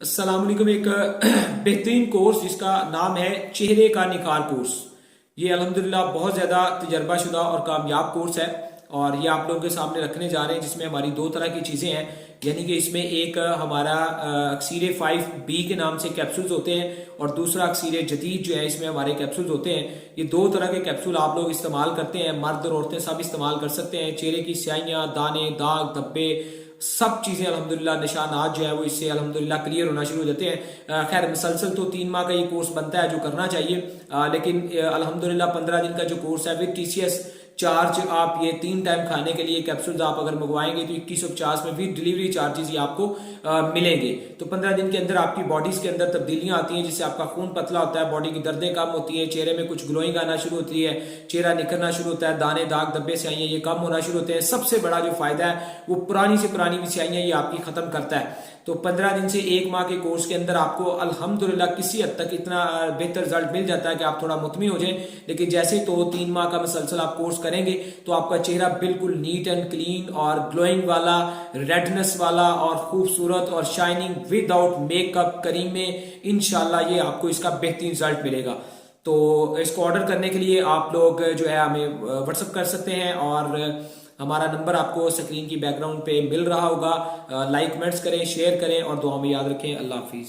अस्सलाम वालेकुम। एक बेहतरीन कोर्स जिसका नाम है चेहरे का निखार कोर्स। ये अल्हम्दुलिल्लाह बहुत ज़्यादा तजर्बाशुदा और कामयाब कोर्स है और ये आप लोगों के सामने रखने जा रहे हैं, जिसमें हमारी दो तरह की चीज़ें हैं। यानी कि इसमें एक हमारा अक्सीर 5B के नाम से कैप्सूल्स होते हैं और दूसरा अक्सीर जदीद जो है, इसमें हमारे कैप्सूल्स होते हैं। ये दो तरह के कैप्सूल आप लोग इस्तेमाल करते हैं, मर्द और औरतें सब इस्तेमाल कर सकते हैं। चेहरे की स्याहियाँ, दाने, दाग, धब्बे, सब चीज़ें अल्हम्दुलिल्लाह, निशानात जो है वो इससे अल्हम्दुलिल्लाह क्लियर होना शुरू हो जाते हैं। खैर मुसलसल तो 3 माह का ये कोर्स बनता है जो करना चाहिए, लेकिन अल्हम्दुलिल्लाह 15 दिन का जो कोर्स है विद TCS चार्ज, आप ये 3 टाइम खाने के लिए कैप्सूल्स आप अगर मंगवाएंगे तो 2150 में भी डिलीवरी चार्जेस ये आपको मिलेंगे। तो 15 दिन के अंदर आपकी बॉडीज के अंदर तब्दीलियां आती हैं, जिससे आपका खून पतला होता है, बॉडी की दर्दें कम होती है, चेहरे में कुछ ग्लोइंग आना शुरू होती है, चेहरा निखरना शुरू होता है, दाने दाग धब्बे स्याहियां ये कम होना शुरू होते हैं। सबसे बड़ा जो फायदा है वो पुरानी से पुरानी भी स्याहियां ये आपकी खत्म करता है। तो 15 दिन से 1 माह के कोर्स के अंदर आपको अल्हम्दुलिल्लाह किसी हद तक इतना बेहतर रिजल्ट मिल जाता है कि आप थोड़ा मुतमिन हो जाएं। लेकिन जैसे तो 3 माह का मुसलसल आप कोर्स करेंगे तो आपका चेहरा बिल्कुल नीट एंड क्लीन और ग्लोइंग वाला, रेडनेस वाला और खूबसूरत और शाइनिंग विदाउट मेकअप करीमे, इंशाल्लाह ये आपको इसका बेहतरीन रिजल्ट मिलेगा। तो इसको ऑर्डर करने के लिए आप लोग जो है हमें व्हाट्सअप कर सकते हैं और हमारा नंबर आपको स्क्रीन की बैकग्राउंड पे मिल रहा होगा। लाइक कमेंट्स करें, शेयर करें और दुआ में याद रखें। अल्लाह हाफिज।